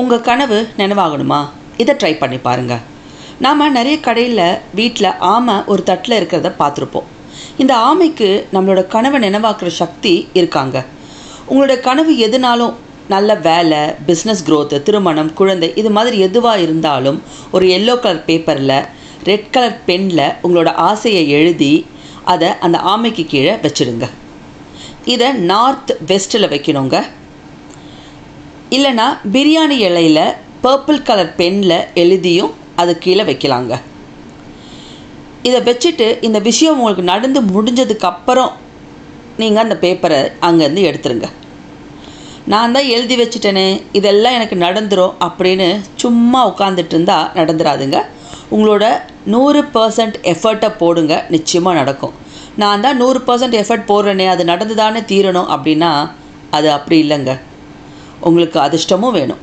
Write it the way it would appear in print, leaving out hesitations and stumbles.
உங்கள் கனவு நினைவாகணுமா? இதை ட்ரை பண்ணி பாருங்கள். நாம் நிறைய கடையில் வீட்டில் ஆமை ஒரு தட்டில் இருக்கிறத பார்த்துருப்போம். இந்த ஆமைக்கு நம்மளோட கனவை நினைவாக்குற சக்தி இருக்காங்க. உங்களோட கனவு எதுனாலும், நல்ல வேலை, பிஸ்னஸ் க்ரோத்து, திருமணம், குழந்தை, இது மாதிரி எதுவாக இருந்தாலும் ஒரு எல்லோ கலர் பேப்பரில் ரெட் கலர் பெனில் உங்களோட ஆசையை எழுதி அதை அந்த ஆமைக்கு கீழே வச்சுடுங்க. இதை நார்த் வெஸ்ட்டில் வைக்கணுங்க. இல்லைனா பிரியாணி இலையில் பர்பிள் கலர் பெனில் எழுதியும் அது கீழே வைக்கலாங்க. இதை வச்சுட்டு இந்த விஷயம் உங்களுக்கு நடந்து முடிஞ்சதுக்கப்புறம் நீங்கள் அந்த பேப்பரை அங்கேருந்து எடுத்துருங்க. நான் தான் எழுதி வச்சுட்டேனே, இதெல்லாம் எனக்கு நடந்துடும் அப்படின்னு சும்மா உட்காந்துட்டு இருந்தால் நடந்துடாதுங்க. உங்களோட 100% எஃபர்ட்டை போடுங்க, நிச்சயமாக நடக்கும். நான் தான் 100% எஃபர்ட் போடுறேனே, அது நடந்து தானே தீரணும் அப்படின்னா அது அப்படி இல்லைங்க. உங்களுக்கு அதிர்ஷ்டமும் வேணும்.